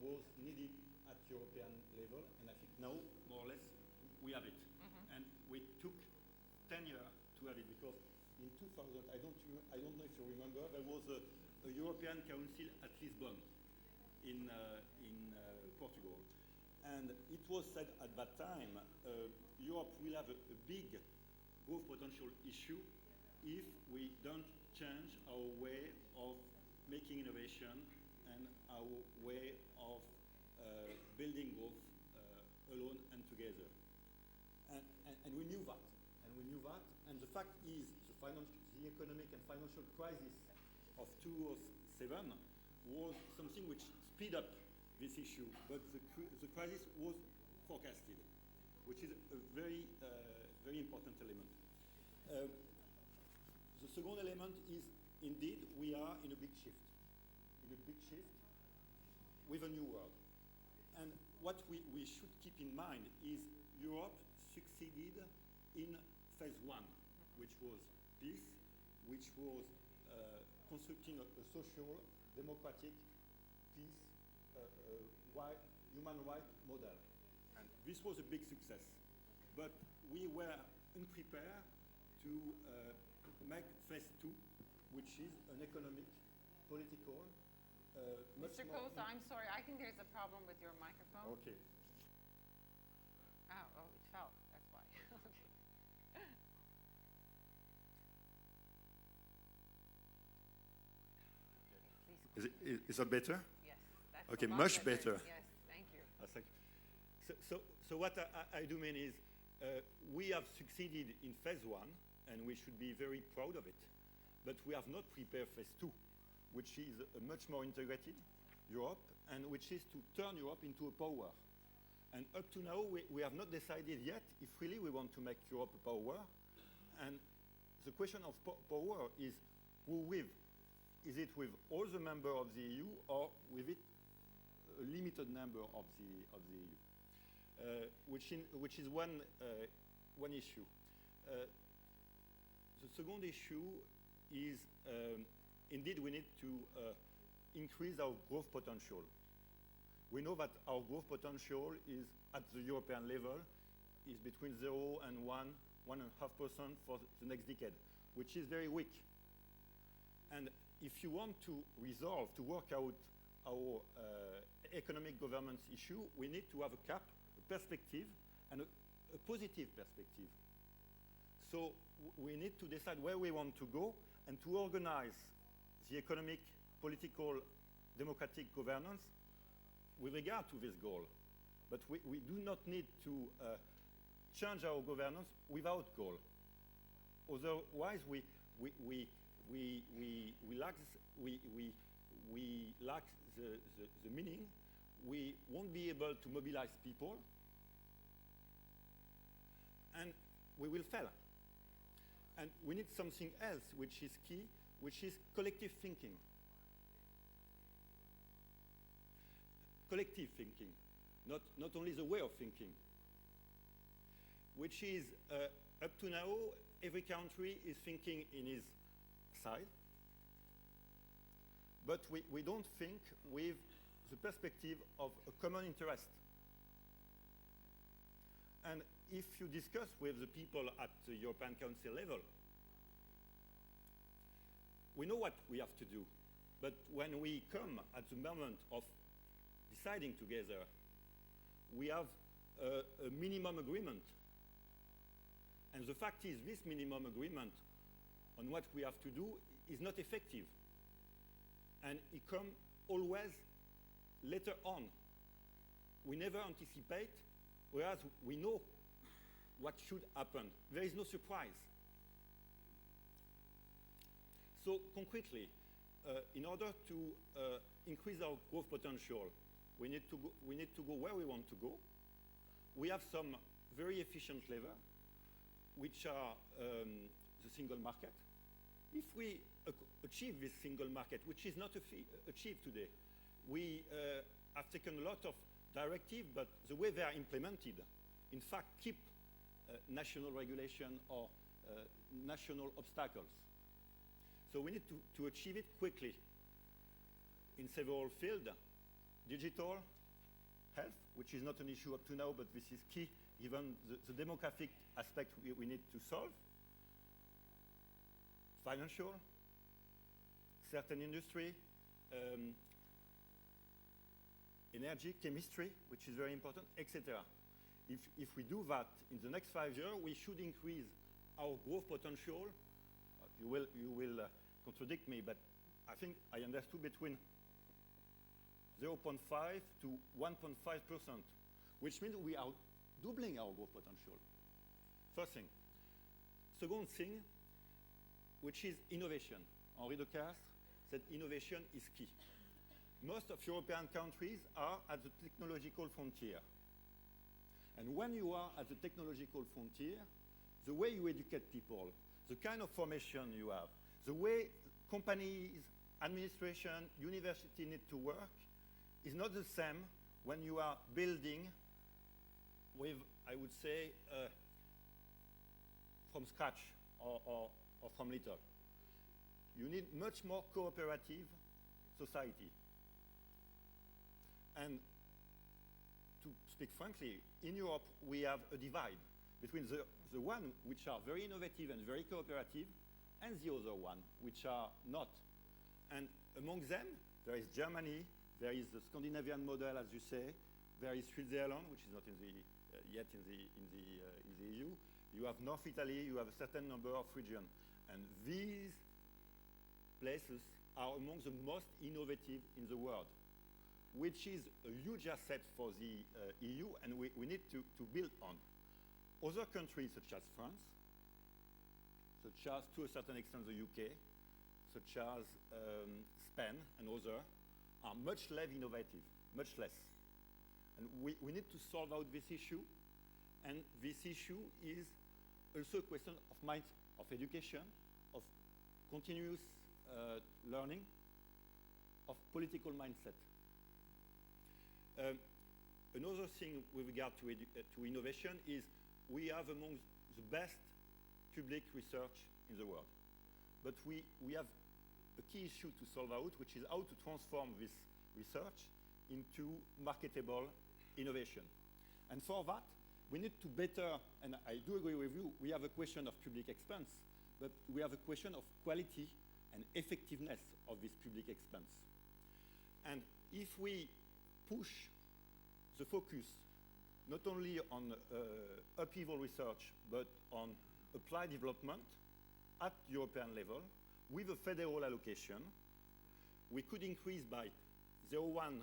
was needed at European level, and I think now, more or less, we have it. And we took 10 years to have it, because in 2000, I don't know if you remember, there was a European Council at Lisbon in Portugal. And it was said at that time, Europe will have a big growth potential issue if we don't change our way of making innovation and our way of building growth alone and together. And we knew that. And the fact is, the economic and financial crisis of 2007 was something which speed up this issue, but the crisis was forecasted, which is a very, very important element. The second element is, indeed, we are in a big shift with a new world. And what we should keep in mind is Europe succeeded in phase one, which was peace, which was constructing a social, democratic, peace, human rights model. And this was a big success. But we were unprepared to make phase two, which is an economic, political, Mr. Kosa, I'm sorry, I think there's a problem with your microphone. Okay. Oh, it fell, that's why. Okay. Please. Is that better? Yes, that's okay, a lot much better. Yes, thank you. Thank you. So what I do mean is, we have succeeded in phase one, and we should be very proud of it. But we have not prepared phase two, which is a much more integrated Europe, and which is to turn Europe into a power. And up to now, we have not decided yet if really we want to make Europe a power. And the question of power is who with? Is it with all the members of the EU, or with it a limited number of the EU? Which is one issue. The second issue is, indeed, we need to increase our growth potential. We know that our growth potential is, at the European level, is between 0 and 1.5% for the next decade, which is very weak. And if you want to resolve, to work out our economic governance issue, we need to have a cap, a perspective, and a positive perspective. So we need to decide where we want to go and to organize the economic, political, democratic governance with regard to this goal. But we do not need to change our governance without goal. Otherwise, we lack the meaning. We won't be able to mobilize people, and we will fail. And we need something else which is key, which is collective thinking. Collective thinking, not only the way of thinking, which is, up to now, every country is thinking in his side, but we don't think with the perspective of a common interest. And if you discuss with the people at the European Council level, we know what we have to do. But when we come at the moment of deciding together, we have a minimum agreement. And the fact is, this minimum agreement on what we have to do is not effective. And it comes always later on. We never anticipate, whereas we know what should happen. There is no surprise. So concretely, in order to increase our growth potential, we need to go where we want to go. We have some very efficient levers, which are the single market. If we achieve this single market, which is not achieved today, we have taken a lot of directives, but the way they are implemented, in fact, keep national regulation or national obstacles. So we need to achieve it quickly in several fields: digital, health, which is not an issue up to now, but this is key given the demographic aspect we need to solve. Financial, certain industry, energy, chemistry, which is very important, etc. If we do that in the next 5 years, we should increase our growth potential. You will contradict me, but I think I understood between 0.5 to 1.5%, which means we are doubling our growth potential. First thing. Second thing, which is innovation. Henri Decastre said innovation is key. Most of European countries are at the technological frontier. And when you are at the technological frontier, the way you educate people, the kind of formation you have, the way companies, administration, university need to work is not the same when you are building with, I would say, from scratch or from little. You need much more cooperative society. And to speak frankly, in Europe, we have a divide between the one which are very innovative and very cooperative and the other one which are not. And among them, there is Germany, there is the Scandinavian model, as you say, there is Switzerland, which is not in the, yet in the EU. You have North Italy, you have a certain number of regions. And these places are among the most innovative in the world, which is a huge asset for the EU, and we need to build on. Other countries, such as France, such as, to a certain extent, the UK, such as Spain and others, are much less innovative, much less. And we need to solve out this issue, and this issue is also a question of mind, of education, of continuous learning, of political mindset. Another thing with regard to innovation is we have among the best public research in the world. But we have a key issue to solve out, which is how to transform this research into marketable innovation. And for that, we need to better, and I do agree with you, we have a question of public expense, but we have a question of quality and effectiveness of this public expense. And if we push the focus not only on upheaval research, but on applied development at European level, with a federal allocation, we could increase by 0.1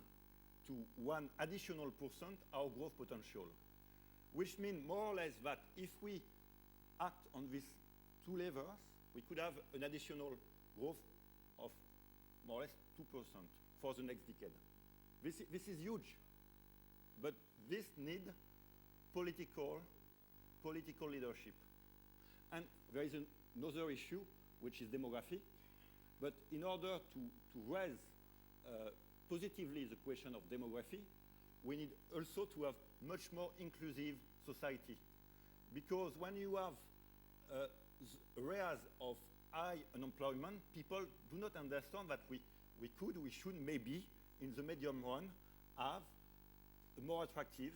to 1 additional % our growth potential, which means more or less that if we act on these two levers, we could have an additional growth of more or less 2% for the next decade. This is huge, but this needs political leadership. And there is another issue, which is demography. But in order to raise positively the question of demography, we need also to have much more inclusive society. Because when you have areas of high unemployment, people do not understand that we should maybe, in the medium run, have a more attractive,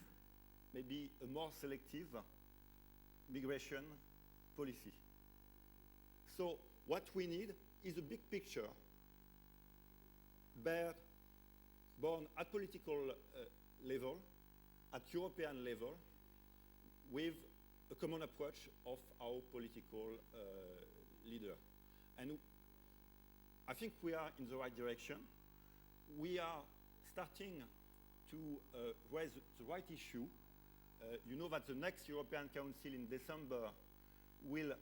maybe a more selective migration policy. So what we need is a big picture born at political level, at European level, with a common approach of our political leader. And I think we are in the right direction. We are starting to raise the right issue. You know that the next European Council in December will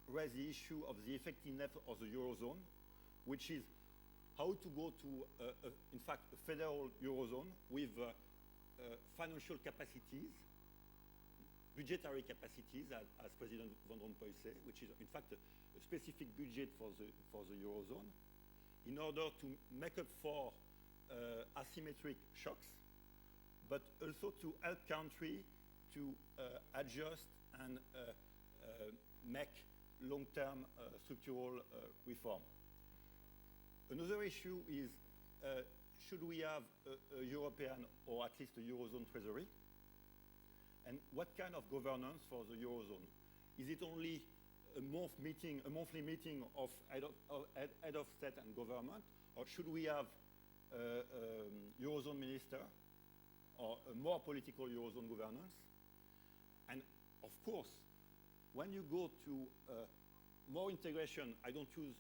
raise the issue of the effectiveness of the Eurozone, which is how to go to, in fact, a federal Eurozone with financial capacities, budgetary capacities, as President Van Rompuy said, which is, in fact, a specific budget for the Eurozone, in order to make up for asymmetric shocks, but also to help countries to adjust and make long-term structural reform. Another issue is should we have a European or at least a Eurozone treasury? And what kind of governance for the Eurozone? Is it only a monthly meeting of head of state and government, or should we have Eurozone minister or a more political Eurozone governance? And of course, when you go to more integration, I don't use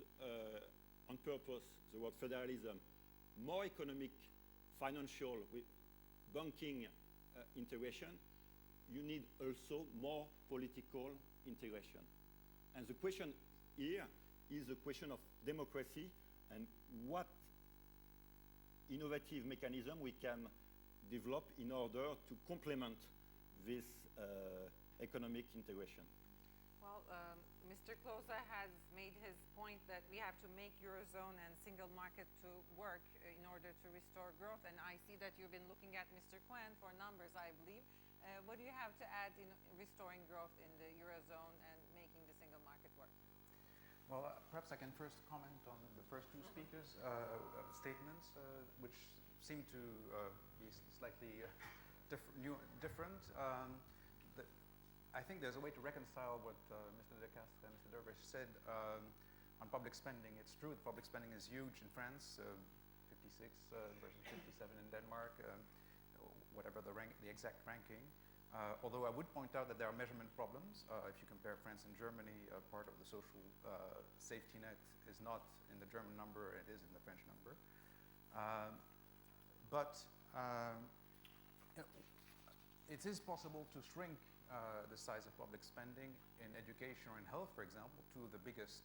on purpose the word federalism, more economic, financial, with banking integration, you need also more political integration. And the question here is the question of democracy and what innovative mechanism we can develop in order to complement this economic integration. Well, Mr. Klose has made his point that we have to make Eurozone and single market to work in order to restore growth. And I see that you've been looking at Mr. Quinn for numbers, I believe. What do you have to add in restoring growth in the Eurozone and making the single market work? Well, perhaps I can first comment on the first two speakers' statements, which seem to be slightly different. I think there's a way to reconcile what Mr. De Castres and Mr. Dervish said on public spending. It's true that public spending is huge in France, 56 versus 57 in Denmark, whatever the exact ranking. Although I would point out that there are measurement problems. If you compare France and Germany, part of the social safety net is not in the German number, it is in the French number. But it is possible to shrink the size of public spending in education or in health, for example, two of the biggest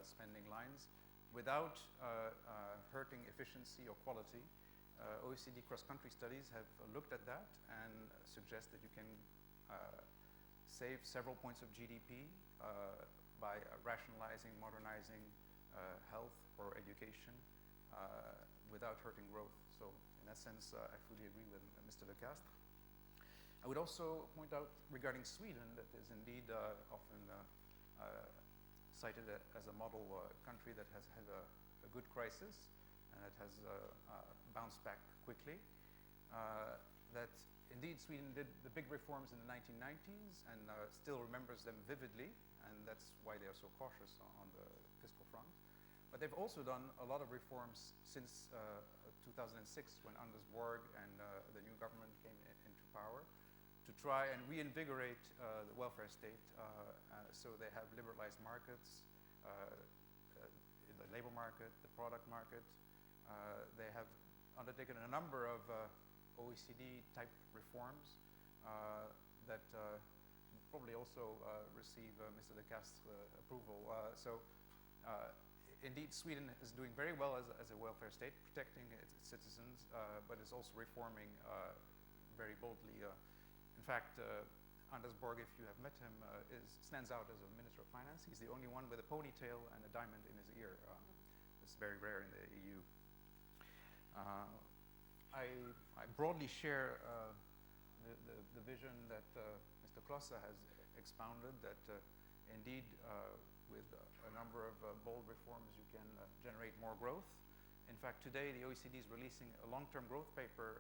spending lines, without hurting efficiency or quality. OECD cross-country studies have looked at that and suggest that you can save several points of GDP by rationalizing, modernizing health or education without hurting growth. So in that sense, I fully agree with Mr. De Castres. I would also point out regarding Sweden that is indeed often cited as a model country that has had a good crisis and that has bounced back quickly. That indeed Sweden did the big reforms in the 1990s and still remembers them vividly, and that's why they are so cautious on the fiscal front. But they've also done a lot of reforms since 2006 when Anders Borg and the new government came into power, to try and reinvigorate the welfare state. So they have liberalized markets, the labor market, the product market. They have undertaken a number of OECD-type reforms that probably also receive Mr. De Castres' approval. Indeed, Sweden is doing very well as a welfare state, protecting its citizens, but is also reforming very boldly. In fact, Anders Borg, if you have met him, stands out as a Minister of Finance. He's the only one with a ponytail and a diamond in his ear. It's very rare in the EU. I broadly share the vision that Mr. Klose has expounded, that indeed with a number of bold reforms you can generate more growth. In fact, today the OECD is releasing a long-term growth paper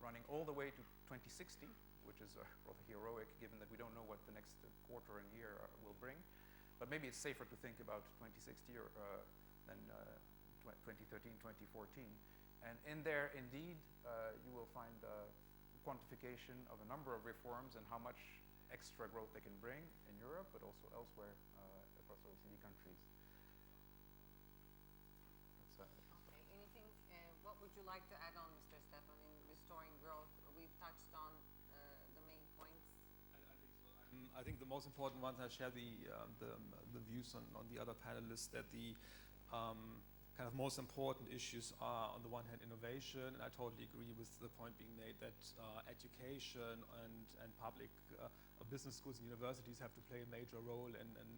running all the way to 2060, which is rather heroic given that we don't know what the next quarter and year will bring. But maybe it's safer to think about 2060 than 2013, 2014. And in there, indeed, you will find quantification of a number of reforms and how much extra growth they can bring in Europe, but also elsewhere across OECD countries. Okay, anything, what would you like to add on, Mr. Stefan, in restoring growth? We've touched on the main points. I think so. I think the most important ones, I share the views on the other panelists, that the kind of most important issues are, on the one hand, innovation, and I totally agree with the point being made that education and public business schools and universities have to play a major role in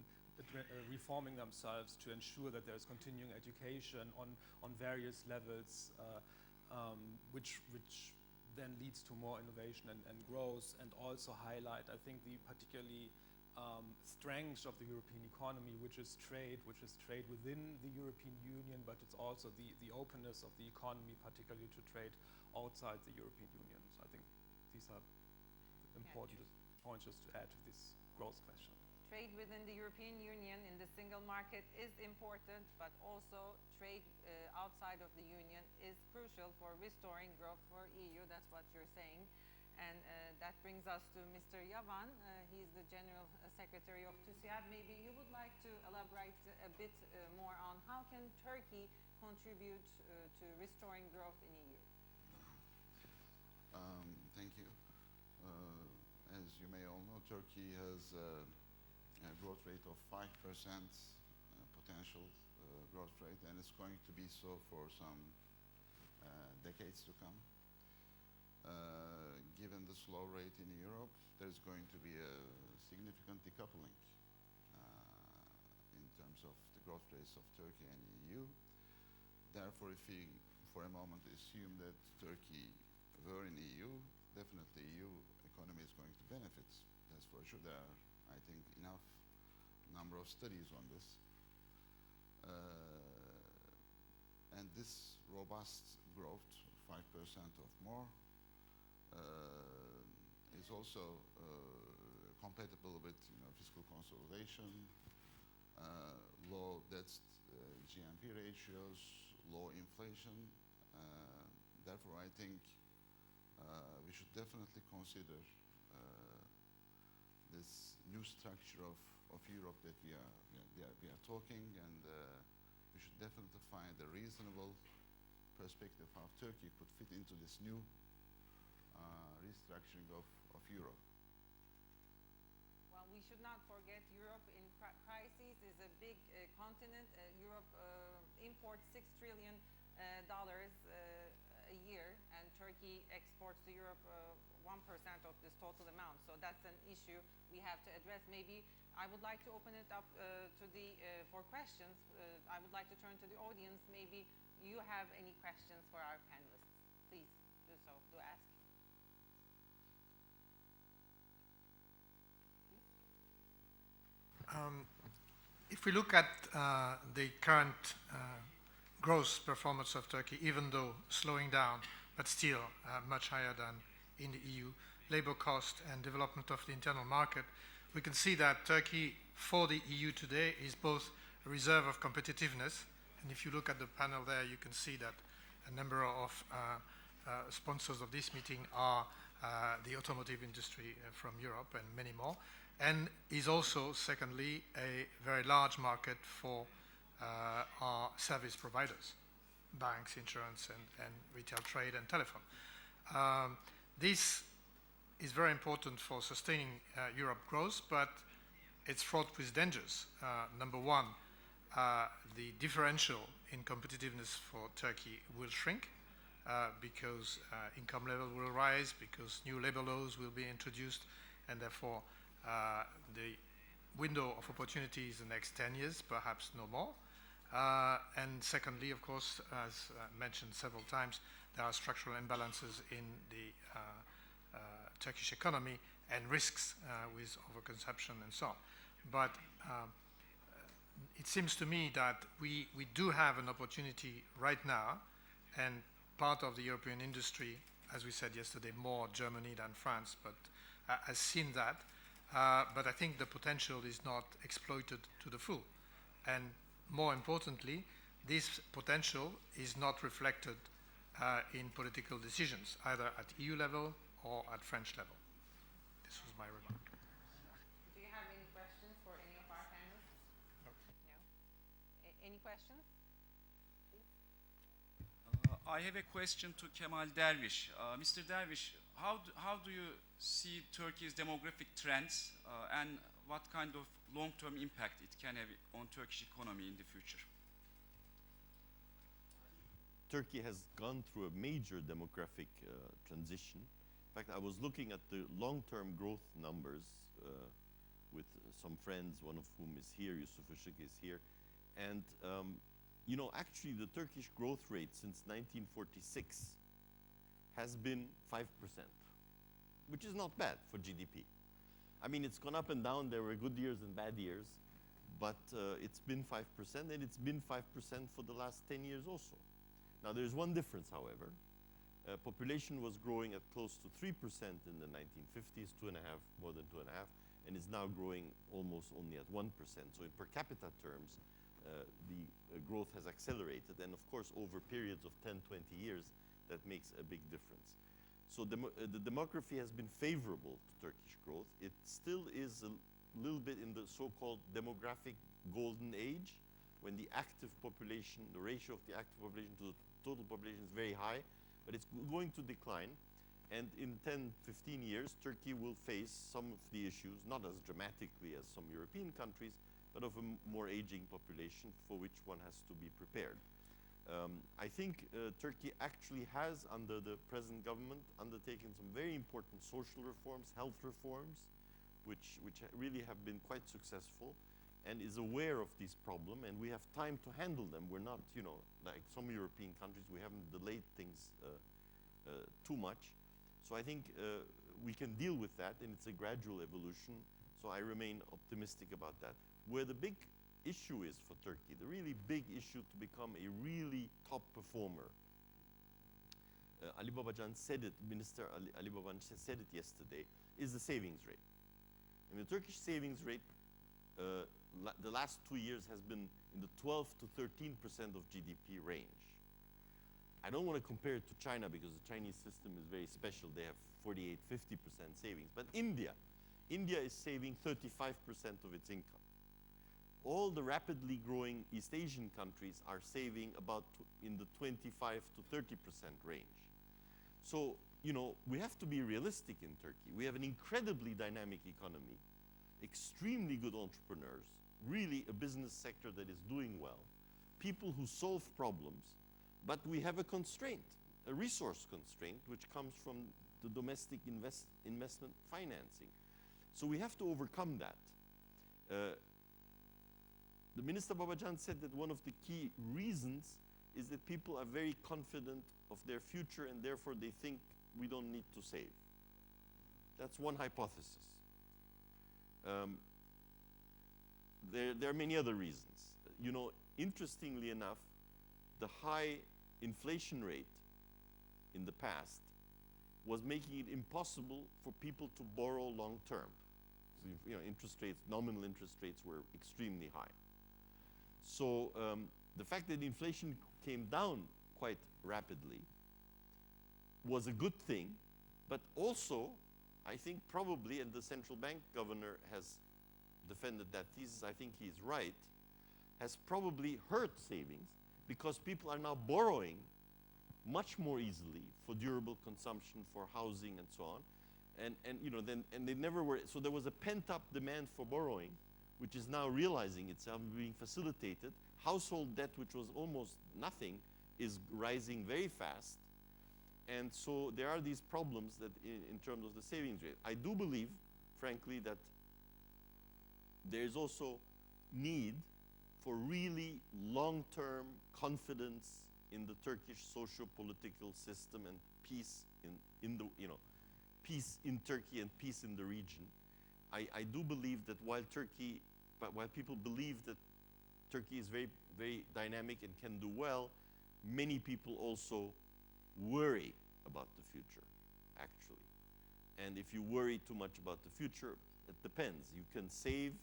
reforming themselves to ensure that there's continuing education on various levels, which then leads to more innovation and growth, and also highlight, I think, the particularly strength of the European economy, which is trade within the European Union, but it's also the openness of the economy, particularly to trade outside the European Union. So I think these are important points just to add to this growth question. Trade within the European Union in the single market is important, but also trade outside of the Union is crucial for restoring growth for EU. That's what you're saying. And that brings us to Mr. Yavan. He's the General Secretary of TÜSİAD. Maybe you would like to elaborate a bit more on how can Turkey contribute to restoring growth in EU? Thank you. As you may all know, Turkey has a growth rate of 5% potential growth rate, and it's going to be so for some decades to come. Given the slow rate in Europe, there's going to be a significant decoupling in terms of the growth rates of Turkey and EU. Therefore, if we for a moment assume that Turkey were in EU, definitely EU economy is going to benefit. That's for sure. There are, I think, enough number of studies on this. And this robust growth, 5% or more, is also compatible with fiscal consolidation, low debt GNP ratios, low inflation. Therefore, I think we should definitely consider this new structure of Europe that we are talking, and we should definitely find a reasonable perspective how Turkey could fit into this new restructuring of Europe. Well, we should not forget Europe in crisis is a big continent. Europe imports $6 trillion a year, and Turkey exports to Europe 1% of this total amount. So that's an issue we have to address. Maybe I would like to open it up for questions. I would like to turn to the audience. Maybe you have any questions for our panelists. Please do so, do ask. If we look at the current growth performance of Turkey, even though slowing down, but still much higher than in the EU, labor cost and development of the internal market, we can see that Turkey for the EU today is both a reserve of competitiveness, and if you look at the panel there, you can see that a number of sponsors of this meeting are the automotive industry from Europe and many more, and is also, secondly, a very large market for our service providers, banks, insurance, and retail trade and telephone. This is very important for sustaining Europe growth, but it's fraught with dangers. Number one, the differential in competitiveness for Turkey will shrink because income level will rise, because new labor laws will be introduced, and therefore the window of opportunity is the next 10 years, perhaps no more. And secondly, of course, as mentioned several times, there are structural imbalances in the Turkish economy and risks with overconsumption and so on. But it seems to me that we do have an opportunity right now, and part of the European industry, as we said yesterday, more Germany than France, but has seen that. But I think the potential is not exploited to the full. And more importantly, this potential is not reflected in political decisions, either at EU level or at French level. This was my remark. Do you have any questions for any of our panelists? No. Any questions? I have a question to Kemal Dervish. Mr. Dervish, how do you see Turkey's demographic trends and what kind of long-term impact it can have on Turkish economy in the future? Turkey has gone through a major demographic transition. In fact, I was looking at the long-term growth numbers with some friends, one of whom is here, Yusuf Işık is here. And, you know, actually the Turkish growth rate since 1946 has been 5%, which is not bad for GDP. I mean, it's gone up and down. There were good years and bad years, but it's been 5%, and it's been 5% for the last 10 years also. Now, there's one difference, however. Population was growing at close to 3% in the 1950s, 2.5, more than 2.5, and is now growing almost only at 1%. So in per capita terms, the growth has accelerated, and of course, over periods of 10, 20 years, that makes a big difference. So the demography has been favorable to Turkish growth. It still is a little bit in the so-called demographic golden age, when the active population, the ratio of the active population to the total population is very high, but it's going to decline. And in 10, 15 years, Turkey will face some of the issues, not as dramatically as some European countries, but of a more aging population for which one has to be prepared. I think Turkey actually has, under the present government, undertaken some very important social reforms, health reforms, which really have been quite successful, and is aware of this problem, and we have time to handle them. We're not, you know, like some European countries, we haven't delayed things too much. So I think we can deal with that, and it's a gradual evolution, so I remain optimistic about that. Where the big issue is for Turkey, the really big issue to become a really top performer, Ali Babacan said it, Minister Ali Babacan said it yesterday, is the savings rate. And the Turkish savings rate the last 2 years has been in the 12 to 13% of GDP range. I don't want to compare it to China because the Chinese system is very special. They have 48, 50% savings. But India is saving 35% of its income. All the rapidly growing East Asian countries are saving about in the 25 to 30% range. So, you know, we have to be realistic in Turkey. We have an incredibly dynamic economy, extremely good entrepreneurs, really a business sector that is doing well, people who solve problems, but we have a constraint, a resource constraint, which comes from the domestic investment financing. So we have to overcome that. The Minister Babacan said that one of the key reasons is that people are very confident of their future, and therefore they think we don't need to save. That's one hypothesis. There are many other reasons. You know, interestingly enough, the high inflation rate in the past was making it impossible for people to borrow long term. So, you know, interest rates, nominal interest rates were extremely high. So the fact that inflation came down quite rapidly was a good thing, but also, I think probably, and the central bank governor has defended that thesis, I think he's right, has probably hurt savings because people are now borrowing much more easily for durable consumption, for housing and so on. And you know, and they never were, so there was a pent-up demand for borrowing, which is now realizing itself, being facilitated. Household debt, which was almost nothing, is rising very fast. And so there are these problems that in terms of the savings rate. I do believe, frankly, that there is also need for really long-term confidence in the Turkish socio-political system and peace in the, you know, peace in Turkey and peace in the region. I do believe that while people believe that Turkey is very, very dynamic and can do well, many people also worry about the future, actually. And if you worry too much about the future, it depends. You can save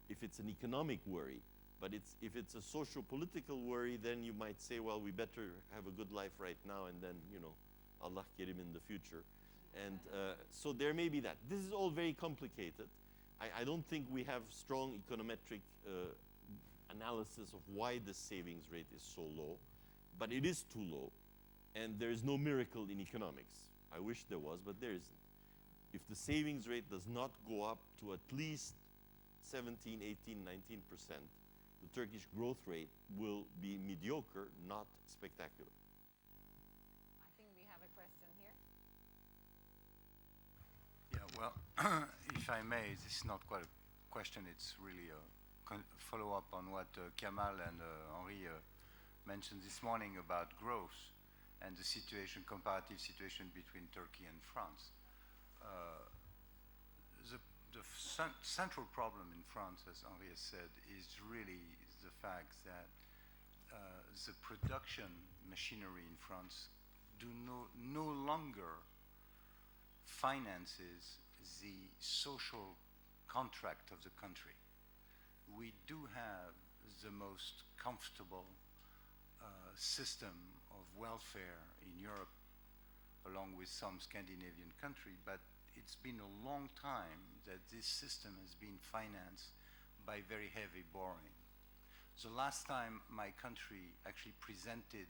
if it's an economic worry, but if it's a socio-political worry, then you might say, well, we better have a good life right now, and then, you know, Allah kerim in the future. And so there may be that. This is all very complicated. I don't think we have strong econometric analysis of why the savings rate is so low, but it is too low, and there is no miracle in economics. I wish there was, but there isn't. If the savings rate does not go up to at least 17, 18, 19%, the Turkish growth rate will be mediocre, not spectacular. I think we have a question here. Yeah, well, if I may, this is not quite a question, it's really a follow-up on what Kemal and Henri mentioned this morning about growth and the situation, comparative situation between Turkey and France. The the central problem in France, as Henri has said, is really the fact that the production machinery in France no longer finances the social contract of the country. We do have the most comfortable system of welfare in Europe, along with some Scandinavian country, but it's been a long time that this system has been financed by very heavy borrowing. The last time my country actually presented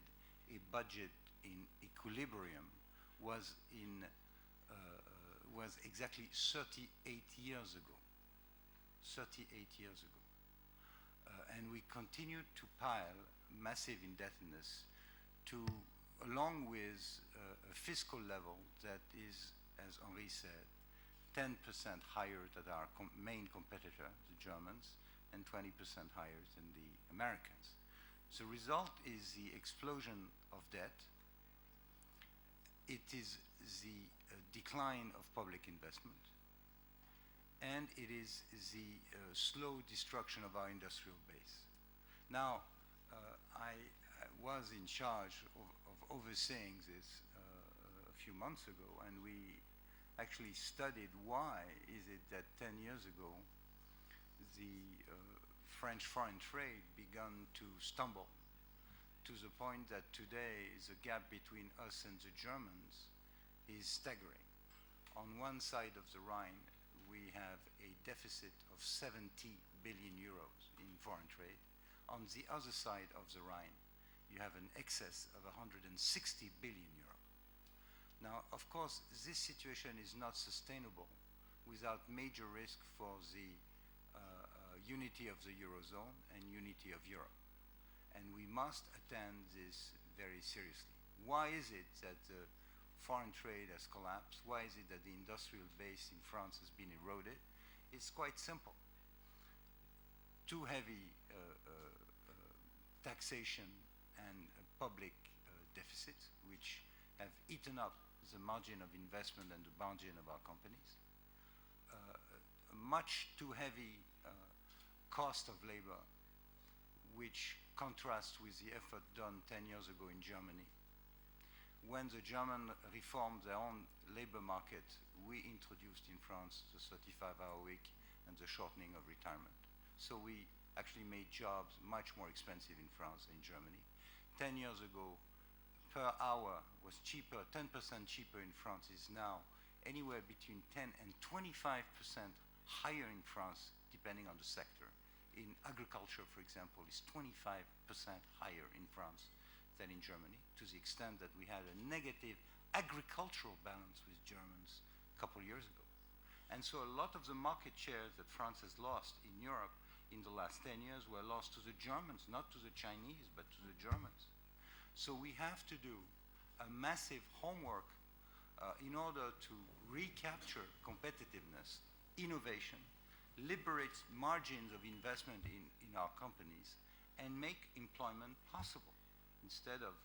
a budget in equilibrium was exactly 38 years ago. 38 years ago. And we continue to pile massive indebtedness along with a fiscal level that is, as Henri said, 10% higher than our main competitor, the Germans, and 20% higher than the Americans. The result is the explosion of debt. It is the decline of public investment, and it is the slow destruction of our industrial base. Now, I was in charge of overseeing this a few months ago, and we actually studied why is it that 10 years ago the French foreign trade began to stumble to the point that today the gap between us and the Germans is staggering. On one side of the Rhine, we have a deficit of 70 billion euros in foreign trade. On the other side of the Rhine, you have an excess of 160 billion euros. Now, of course, this situation is not sustainable without major risk for the unity of the Eurozone and unity of Europe. And we must attend this very seriously. Why is it that the foreign trade has collapsed? Why is it that the industrial base in France has been eroded? It's quite simple. Too heavy taxation and public deficits, which have eaten up the margin of investment and the margin of our companies. Much too heavy cost of labor, which contrasts with the effort done 10 years ago in Germany. When the Germans reformed their own labor market, we introduced in France the 35-hour week and the shortening of retirement. So we actually made jobs much more expensive in France than in Germany. 10 years ago, per hour was cheaper, 10% cheaper in France, is now anywhere between 10 and 25% higher in France, depending on the sector. In agriculture, for example, is 25% higher in France than in Germany, to the extent that we had a negative agricultural balance with Germans a couple of years ago. And so a lot of the market shares that France has lost in Europe in the last 10 years were lost to the Germans, not to the Chinese, but to the Germans. So we have to do a massive homework in order to recapture competitiveness, innovation, liberate margins of investment in our companies, and make employment possible, instead of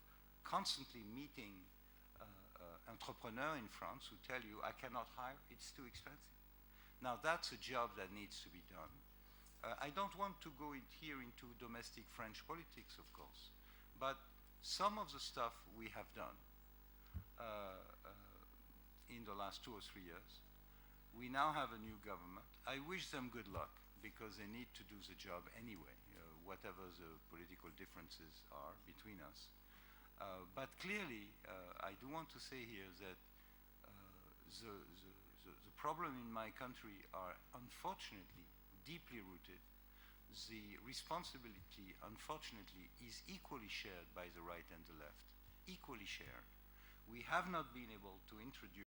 constantly meeting entrepreneurs in France who tell you, I cannot hire, it's too expensive. Now that's a job that needs to be done. I don't want to go here into domestic French politics, of course, but some of the stuff we have done in the last 2 or 3 years. We now have a new government. I wish them good luck, because they need to do the job anyway, whatever the political differences are between us. But clearly, I do want to say here that the problem in my country are unfortunately deeply rooted. The responsibility, unfortunately, is equally shared by the right and the left, equally shared. We have not been able to introduce